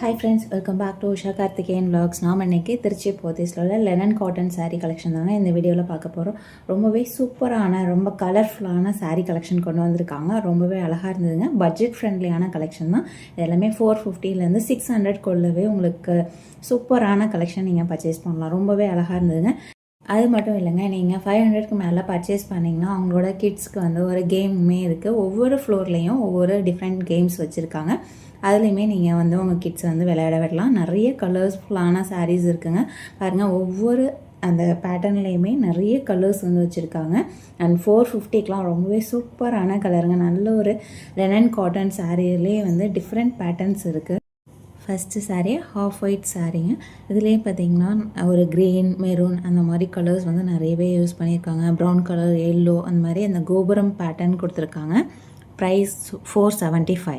Hi friends, welcome back to Usha Karthikeyan vlogs. நாம் இன்றைக்கி திருச்சி போத்தீஸில் லெனன் காட்டன் saree கலெக்ஷன் தாங்க இந்த வீடியோவில் பார்க்க போகிறோம். ரொம்பவே சூப்பரான ரொம்ப கலர்ஃபுல்லான saree கலெக்ஷன் கொண்டு வந்திருக்காங்க. ரொம்பவே அழகாக இருந்ததுங்க. பட்ஜெட் ஃப்ரெண்ட்லியான கலெக்ஷன் தான். எல்லாமே 450லேருந்து 600 கொள்ளவே உங்களுக்கு சூப்பரான கலெக்ஷன் நீங்கள் பர்ச்சேஸ் பண்ணலாம். ரொம்பவே அழகாக இருந்ததுங்க. அது மட்டும் இல்லைங்க, நீங்கள் 500க்கு மேலே பர்ச்சேஸ் பண்ணிங்கன்னா அவங்களோட கிட்ஸ்க்கு வந்து ஒரு கேமுமே இருக்குது. ஒவ்வொரு ஃப்ளோர்லேயும் ஒவ்வொரு டிஃப்ரெண்ட் கேம்ஸ் வச்சுருக்காங்க. அதுலேயுமே நீங்கள் வந்து உங்கள் கிட்ஸை வந்து விளையாட விடலாம். நிறைய கலர்ஸ்ஃபுல்லான சாரீஸ் இருக்குங்க. பாருங்கள், ஒவ்வொரு அந்த பேட்டர்ன்லேயுமே நிறைய கலர்ஸ் வந்து வச்சுருக்காங்க. அண்ட் 450க்கெலாம் ரொம்பவே சூப்பரான கலருங்க. நல்ல ஒரு லெனன் காட்டன் சாரீலே வந்து டிஃப்ரெண்ட் பேட்டர்ன்ஸ் இருக்குது. ஃபஸ்ட்டு சாரீ ஹாஃப் ஒயிட் சாரீங்க. இதுலேயே பார்த்திங்கன்னா ஒரு க்ரீன், மெரூன் அந்த மாதிரி கலர்ஸ் வந்து நிறையவே யூஸ் பண்ணியிருக்காங்க. ப்ரௌன் கலர், எல்லோ அந்த மாதிரி அந்த கோபுரம் பேட்டர்ன் கொடுத்துருக்காங்க. ப்ரைஸ் 475.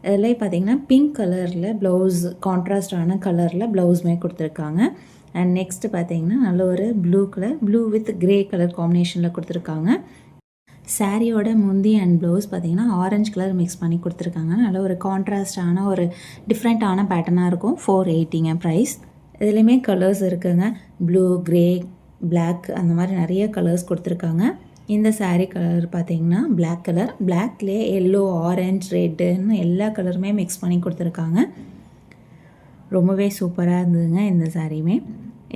இதில் பார்த்திங்கன்னா பிங்க் கலரில் ப்ளவுஸ், கான்ட்ராஸ்டான கலரில் ப்ளவுஸுமே கொடுத்துருக்காங்க. அண்ட் நெக்ஸ்ட்டு பார்த்திங்கன்னா நல்ல ஒரு blue colour, blue with grey colour காம்பினேஷனில் கொடுத்துருக்காங்க. சாரியோட முந்தி அண்ட் ப்ளவுஸ் பார்த்திங்கன்னா ஆரஞ்சு கலர் மிக்ஸ் பண்ணி கொடுத்துருக்காங்க. நல்ல ஒரு கான்ட்ராஸ்டான ஒரு டிஃப்ரெண்ட்டான பேட்டர்னாக இருக்கும். 480ங்க ப்ரைஸ். இதுலேயுமே கலர்ஸ் இருக்குதுங்க. ப்ளூ, க்ரே, பிளாக் அந்த மாதிரி நிறைய கலர்ஸ் கொடுத்துருக்காங்க. இந்த சாரீ கலர் பார்த்திங்கன்னா பிளாக் கலர். பிளாக்லேயே எல்லோ, ஆரஞ்ச், ரெட்டுன்னு எல்லா கலருமே மிக்ஸ் பண்ணி கொடுத்துருக்காங்க. ரொம்பவே சூப்பராக இருந்ததுங்க இந்த சாரியுமே.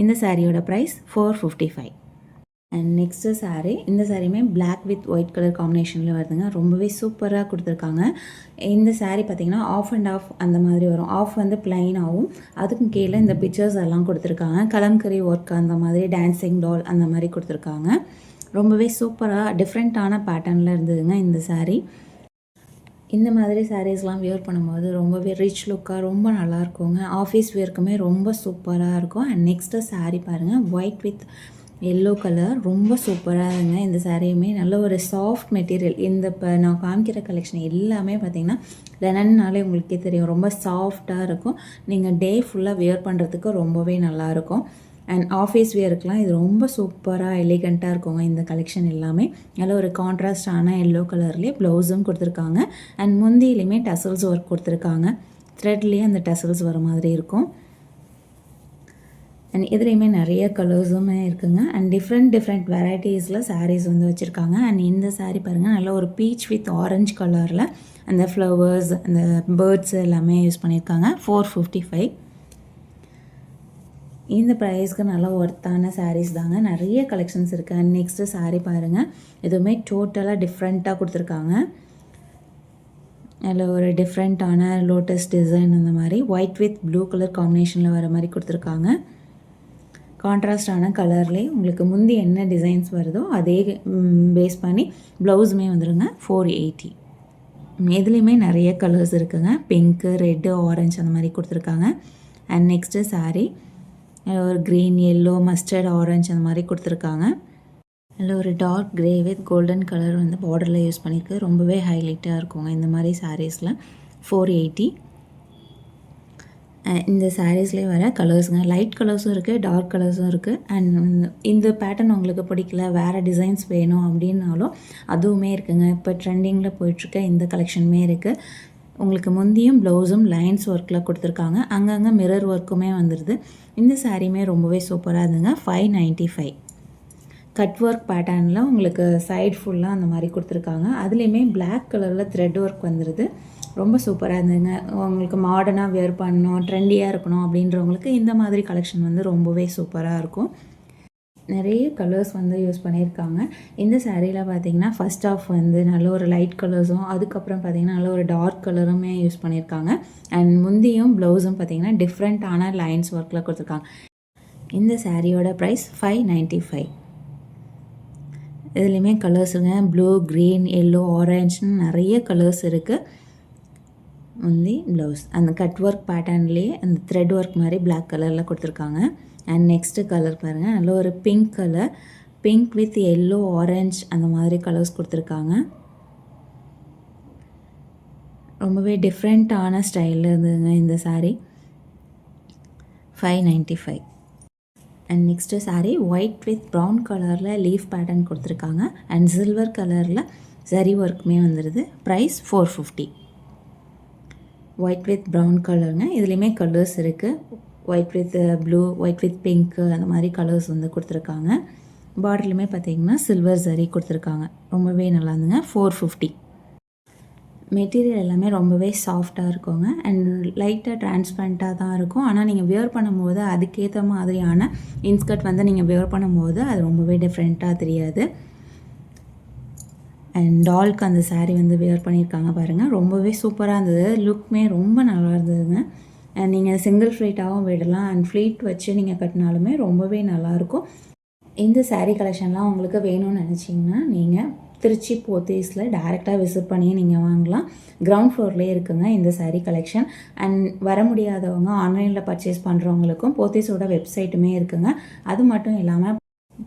இந்த சாரியோட ப்ரைஸ் 455. அண்ட் நெக்ஸ்ட்டு சாரீ, இந்த சாரியுமே பிளாக் வித் ஒயிட் கலர் காம்பினேஷனில் வருதுங்க. ரொம்பவே சூப்பராக கொடுத்துருக்காங்க. இந்த சாரீ பார்த்திங்கன்னா ஆஃப் அண்ட் ஆஃப் அந்த மாதிரி வரும். ஆஃப் வந்து பிளைனாகவும், அதுக்கும் கீழே இந்த பிக்சர்ஸ் எல்லாம் கொடுத்துருக்காங்க. கலம்கரி ஒர்க் அந்த மாதிரி, டான்ஸிங் டால் அந்த மாதிரி கொடுத்துருக்காங்க. ரொம்பவே சூப்பராக டிஃப்ரெண்ட்டான பேட்டர்னில் இருந்ததுங்க இந்த சாரீ. இந்த மாதிரி சாரீஸ்லாம் வியர் பண்ணும்போது ரொம்பவே ரிச் லுக்காக ரொம்ப நல்லாயிருக்குங்க. ஆஃபீஸ் வியர்க்குமே ரொம்ப சூப்பராக இருக்கும். அண்ட் நெக்ஸ்ட்டு சாரீ பாருங்கள், ஒயிட் வித் எல்லோ கலர். ரொம்ப சூப்பராக இருங்க இந்த சாரியுமே. நல்ல ஒரு சாஃப்ட் மெட்டீரியல். இந்த இப்போ நான் காமிக்கிற கலெக்ஷன் எல்லாமே பார்த்திங்கன்னா லெனன்னாலே உங்களுக்கே தெரியும், ரொம்ப சாஃப்டாக இருக்கும். நீங்கள் டே ஃபுல்லாக வியர் பண்ணுறதுக்கு ரொம்பவே நல்லாயிருக்கும். அண்ட் ஆஃபீஸ் வியருக்குலாம் இது ரொம்ப சூப்பராக எலிகண்ட்டாக இருக்குங்க இந்த கலெக்ஷன் எல்லாமே. நல்ல ஒரு கான்ட்ராஸ்டான எல்லோ கலர்லேயே ப்ளவுஸும் கொடுத்துருக்காங்க. அண்ட் முந்தியிலையுமே டசல்ஸ் ஒர்க் கொடுத்துருக்காங்க. த்ரெட்லேயே அந்த டசல்ஸ் வர மாதிரி இருக்கும். அண்ட் இதுலேயுமே நிறைய கலர்ஸுமே இருக்குங்க. அண்ட் டிஃப்ரெண்ட் வெரைட்டிஸில் சாரீஸ் வந்து வச்சுருக்காங்க. அண்ட் இந்த சாரீ பாருங்கள், நல்ல ஒரு பீச் வித் ஆரஞ்சு கலரில் அந்த ஃப்ளவர்ஸ், அந்த பேர்ட்ஸ் எல்லாமே யூஸ் பண்ணியிருக்காங்க. 455. இந்த ப்ரைஸ்க்கு நல்லா ஒர்த்தான சாரீஸ் தாங்க. நிறைய கலெக்ஷன்ஸ் இருக்குது. அண்ட் நெக்ஸ்ட்டு சாரீ பாருங்கள், எதுவுமே டோட்டலாக டிஃப்ரெண்ட்டாக கொடுத்துருக்காங்க. அதில் ஒரு டிஃப்ரெண்ட்டான லோட்டஸ் டிசைன் அந்த மாதிரி ஒயிட் வித் ப்ளூ கலர் காம்பினேஷனில் வர மாதிரி கொடுத்துருக்காங்க. கான்ட்ராஸ்டான கலர்லேயே உங்களுக்கு முந்தி என்ன டிசைன்ஸ் வருதோ அதே பேஸ் பண்ணி ப்ளவுஸுமே வந்துடுங்க. 480. இதுலேயுமே நிறைய கலர்ஸ் இருக்குதுங்க. பிங்க்கு, ரெட்டு, ஆரஞ்சு அந்த மாதிரி கொடுத்துருக்காங்க. அண்ட் நெக்ஸ்ட்டு சாரீ ஒரு க்ரீன், எல்லோ, மஸ்டர்ட், ஆரஞ்சு அந்த மாதிரி கொடுத்துருக்காங்க. அதில் ஒரு dark grey with golden colour வந்து பார்டரில் யூஸ் பண்ணியிருக்கு. ரொம்பவே ஹைலைட்டாக இருக்குங்க இந்த மாதிரி சாரீஸில். 480. இந்த சாரீஸ்லேயே வர கலர்ஸுங்க, லைட் கலர்ஸும் இருக்குது, டார்க் கலர்ஸும் இருக்குது. அண்ட் இந்த பேட்டர்ன் உங்களுக்கு பிடிக்கல, வேறு டிசைன்ஸ் வேணும் அப்படின்னாலும் அதுவுமே இருக்குதுங்க. இப்போ ட்ரெண்டிங்கில் போயிட்டுருக்க இந்த கலெக்ஷனுமே இருக்குது. உங்களுக்கு முந்தியும் ப்ளவுஸும் லைன்ஸ் ஒர்க்கில் கொடுத்துருக்காங்க. அங்கங்கே மிரர் ஒர்க்குமே வந்துடுது. இந்த சாரியுமே ரொம்பவே சூப்பராக இருந்துங்க. 595. கட் ஒர்க் பேட்டர்னில் உங்களுக்கு சைடு ஃபுல்லாக அந்த மாதிரி கொடுத்துருக்காங்க. அதுலேயுமே பிளாக் கலரில் த்ரெட் ஒர்க் வந்துடுது. ரொம்ப சூப்பராக இருந்துங்க. உங்களுக்கு மாடர்னாக வியர் பண்ணணும், ட்ரெண்டியாக இருக்கணும் அப்படின்றவங்களுக்கு இந்த மாதிரி கலெக்ஷன் வந்து ரொம்பவே சூப்பராக இருக்கும். நிறைய கலர்ஸ் வந்து யூஸ் பண்ணியிருக்காங்க. இந்த சாரியில் பார்த்திங்கன்னா ஃபஸ்ட் ஆஃப் வந்து நல்ல ஒரு லைட் கலர்ஸும், அதுக்கப்புறம் பார்த்திங்கன்னா நல்ல ஒரு டார்க் கலருமே யூஸ் பண்ணியிருக்காங்க. அண்ட் முந்தியும் ப்ளவுஸும் பார்த்திங்கன்னா டிஃப்ரெண்ட்டான லைன்ஸ் ஒர்க்கில் கொடுத்துருக்காங்க. இந்த சாரியோட ப்ரைஸ் 595. இதுலேயுமே கலர்ஸுங்க, ப்ளூ, க்ரீன், எல்லோ, ஆரஞ்சுன்னு நிறைய கலர்ஸ் இருக்குது. முந்தி ப்ளவுஸ் அந்த கட் ஒர்க் பேட்டர்ன்லேயே அந்த த்ரெட் ஒர்க் மாதிரி பிளாக் கலரில் கொடுத்துருக்காங்க. அண்ட் நெக்ஸ்ட்டு கலர் பாருங்கள், நல்ல ஒரு pink colour, pink with yellow, orange அந்த மாதிரி கலர்ஸ் கொடுத்துருக்காங்க. ரொம்பவே டிஃப்ரெண்ட்டான ஸ்டைலில் இருந்ததுங்க இந்த sari. 595. And next sari white with brown கலரில் லீஃப் பேட்டர்ன் கொடுத்துருக்காங்க. அண்ட் சில்வர் கலரில் சரி ஒர்க்குமே வந்துடுது. ப்ரைஸ் 450. ஒயிட் வித் ப்ரௌன் கலருங்க. இதுலேயுமே கலர்ஸ் இருக்குது. White with blue, white with pink அந்த மாதிரி கலர்ஸ் வந்து கொடுத்துருக்காங்க. பார்டர்லையுமே பார்த்தீங்கன்னா சில்வர் ஜரி கொடுத்துருக்காங்க. ரொம்பவே நல்லா இருந்துங்க. 450. மெட்டீரியல் எல்லாமே ரொம்பவே சாஃப்டாக இருக்குங்க. அண்ட் லைட்டாக டிரான்ஸ்பரண்ட்டாக தான் இருக்கும். ஆனால் நீங்கள் வியர் பண்ணும்போது அதுக்கேற்ற மாதிரியான இன்ஸ்கர்ட் வந்து நீங்கள் வியர் பண்ணும்போது அது ரொம்பவே டிஃப்ரெண்ட்டாக தெரியாது. அண்ட் டால்க்கு அந்த சாரீ வந்து வியர் பண்ணியிருக்காங்க பாருங்கள். ரொம்பவே சூப்பராக இருந்தது. லுக்குமே ரொம்ப நல்லா இருந்ததுங்க. அண்ட் நீங்கள் சிங்கிள் ஃப்ளீட்டாகவும் விடலாம். அண்ட் ஃப்ளீட் வச்சு நீங்கள் கட்டினாலுமே ரொம்பவே நல்லாயிருக்கும். இந்த சாரீ கலெக்ஷன்லாம் உங்களுக்கு வேணும்னு நினச்சிங்கன்னா நீங்கள் திருச்சி போத்தீஸில் டைரெக்டாக விசிட் பண்ணி நீங்கள் வாங்கலாம். கிரவுண்ட் ஃப்ளோர்லேயே இருக்குங்க இந்த சாரீ கலெக்ஷன். அண்ட் வர முடியாதவங்க ஆன்லைனில் பர்ச்சேஸ் பண்ணுறவங்களுக்கும் போத்தீஸோட வெப்சைட்டுமே இருக்குங்க. அது மட்டும் இல்லாமல்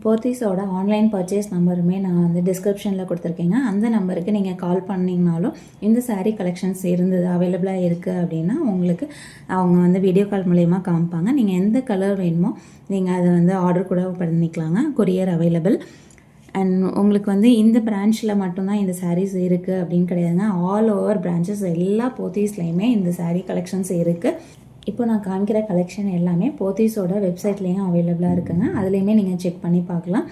போத்தீஸோட ஆன்லைன் பர்ச்சேஸ் நம்பருமே நான் வந்து டிஸ்கிரிப்ஷனில் கொடுத்துருக்கேங்க. அந்த நம்பருக்கு நீங்கள் கால் பண்ணிங்கனாலும் இந்த சாரீ கலெக்ஷன்ஸ் இருந்தது அவைலபிளாக இருக்குது அப்படின்னா உங்களுக்கு அவங்க வந்து வீடியோ கால் மூலயமா காமிப்பாங்க. நீங்கள் எந்த கலர் வேணுமோ நீங்கள் அதை வந்து ஆர்டர் கூட பண்ணிக்கலாங்க. Courier available. அண்ட் உங்களுக்கு வந்து இந்த பிரான்ச்சில் மட்டும்தான் இந்த சாரீஸ் இருக்குது அப்படின்னு கிடையாதுங்க. ஆல் ஓவர் பிரான்ச்சஸ் எல்லா போத்தீஸ்லேயுமே இந்த சாரீ கலெக்ஷன்ஸ் இருக்குது. இப்போ நான் காமிக்கிற கலெக்ஷன் எல்லாமே போத்தீஸோட வெப்சைட்லேயும் அவைலபிளாக இருக்குங்க. அதுலேயுமே நீங்கள் செக் பண்ணி பார்க்கலாம்.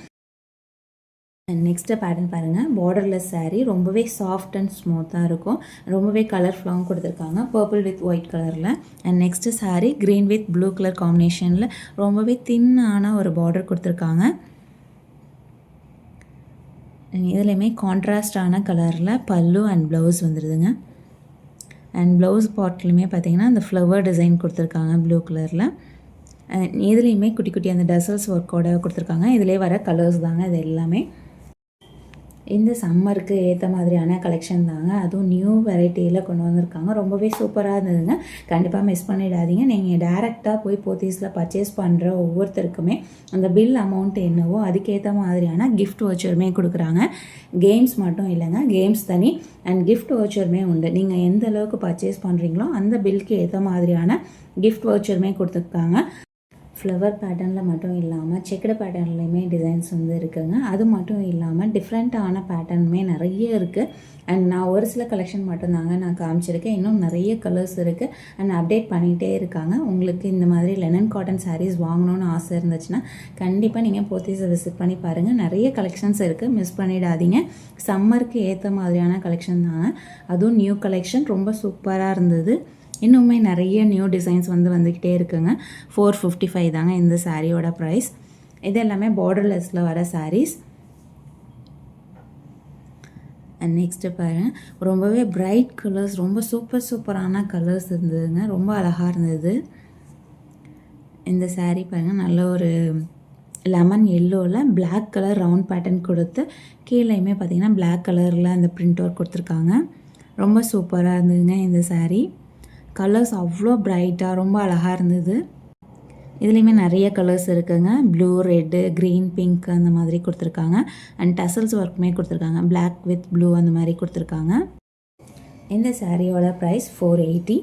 அண்ட் நெக்ஸ்ட்டு பேட்டர்ன் பாருங்கள். பார்டர்லெஸ் சாரீ ரொம்பவே சாஃப்ட் அண்ட் ஸ்மூத்தாக இருக்கும். ரொம்பவே கலர்ஃபுல்லாகவும் கொடுத்துருக்காங்க. பர்பிள் வித் ஒயிட் கலரில். And next sari green with blue colour காம்பினேஷனில் ரொம்பவே தின்னான ஒரு பார்டர் கொடுத்துருக்காங்க. இதுலேயுமே கான்ட்ராஸ்டான கலரில் பல்லு அண்ட் ப்ளவுஸ் வந்துடுதுங்க. அண்ட் ப்ளவுஸ் பார்ட்லையுமே பார்த்தீங்கன்னா அந்த ஃப்ளவர் டிசைன் கொடுத்துருக்காங்க ப்ளூ கலரில். இதுலேயுமே குட்டி குட்டி அந்த டசல்ஸ் ஒர்க்கோட கொடுத்துருக்காங்க. இதிலே வர கலர்ஸ் தாங்க இது எல்லாமே. இந்த சம்மருக்கு ஏற்ற மாதிரியான கலெக்ஷன் தாங்க. அதுவும் நியூ வெரைட்டியில் கொண்டு வந்திருக்காங்க. ரொம்பவே சூப்பராக இருந்ததுங்க. கண்டிப்பாக மிஸ் பண்ணிடாதீங்க. நீங்கள் டேரெக்டாக போய் போத்தீஸில் பர்ச்சேஸ் பண்ணுற ஒவ்வொருத்தருக்குமே அந்த பில் அமௌண்ட் என்னவோ அதுக்கேற்ற மாதிரியான கிஃப்ட் வவுச்சருமே கொடுக்குறாங்க. கேம்ஸ் மட்டும் இல்லைங்க, கேம்ஸ் தனி அண்ட் கிஃப்ட் வவுச்சருமே உண்டு. நீங்கள் எந்த அளவுக்கு பர்ச்சேஸ் பண்ணுறீங்களோ அந்த பில்க்கு ஏற்ற மாதிரியான கிஃப்ட் வவுச்சருமே கொடுத்துருக்காங்க. ஃப்ளவர் பேட்டர்னில் மட்டும் இல்லாமல் செக்குடு பேட்டர்ன்லேயுமே டிசைன்ஸ் வந்து இருக்குதுங்க. அது மட்டும் இல்லாமல் டிஃப்ரெண்ட்டான பேட்டர்னுமே நிறைய இருக்குது. அண்ட் நான் ஒரு சில கலெக்ஷன் மட்டும்தாங்க நான் காமிச்சிருக்கேன். இன்னும் நிறைய கலர்ஸ் இருக்குது அண்ட் அப்டேட் பண்ணிகிட்டே இருக்காங்க. உங்களுக்கு இந்த மாதிரி லெனன் காட்டன் சாரீஸ் வாங்கணும்னு ஆசை இருந்துச்சுன்னா கண்டிப்பாக நீங்கள் போத்தீஸை விசிட் பண்ணி பாருங்கள். நிறைய கலெக்ஷன்ஸ் இருக்குது, மிஸ் பண்ணிடாதீங்க. சம்மருக்கு ஏற்ற மாதிரியான கலெக்ஷன் தாங்க. அதுவும் நியூ கலெக்ஷன் ரொம்ப சூப்பராக இருந்தது. இன்னுமே நிறைய நியூ டிசைன்ஸ் வந்துக்கிட்டே இருக்குங்க. 455 தாங்க இந்த சாரியோட ப்ரைஸ். இது எல்லாமே பார்டர்லெஸில் வர சாரீஸ். அண்ட் நெக்ஸ்ட்டு பாருங்கள், ரொம்பவே பிரைட் கலர்ஸ், ரொம்ப சூப்பரான கலர்ஸ் இருந்ததுங்க. ரொம்ப அழகாக இருந்தது இந்த சாரீ. பாருங்கள், நல்ல ஒரு lemon yellow black colour round pattern கொடுத்து கீழேயுமே பார்த்திங்கன்னா பிளாக் கலரில் அந்த பிரிண்ட் ஒர்க் கொடுத்துருக்காங்க. ரொம்ப சூப்பராக இருந்ததுங்க இந்த சாரீ. கலர்ஸ் அவ்வளோ பிரைட்டாக ரொம்ப அழகாக இருந்தது. இதுலேயுமே நிறைய கலர்ஸ் இருக்குதுங்க. ப்ளூ, ரெட்டு, க்ரீன், பிங்க் அந்த மாதிரி கொடுத்துருக்காங்க. அண்ட் டசல்ஸ் ஒர்க்குமே கொடுத்துருக்காங்க. பிளாக் வித் ப்ளூ அந்த மாதிரி கொடுத்துருக்காங்க. இந்த சாரியோட ப்ரைஸ் 480.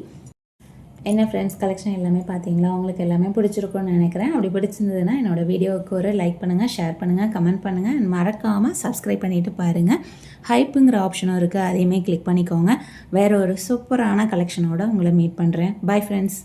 என்ன ஃப்ரெண்ட்ஸ், கலெக்ஷன் எல்லாமே பார்த்தீங்களா? உங்களுக்கு எல்லாமே பிடிச்சிருக்கும்னு நினைக்கிறேன். அப்படி பிடிச்சிருந்ததுன்னா என்னோடய வீடியோவுக்கு ஒரு லைக் பண்ணுங்கள், ஷேர் பண்ணுங்கள், கமெண்ட் பண்ணுங்கள். அண்ட் மறக்காமல் சப்ஸ்கிரைப் பண்ணிவிட்டு பாருங்கள். ஹைப்புங்கிற ஆப்ஷனும் இருக்குது, அதையுமே கிளிக் பண்ணிக்கோங்க. வேறு ஒரு சூப்பரான கலெக்ஷனோட உங்களை மீட் பண்ணுறேன். Bye friends.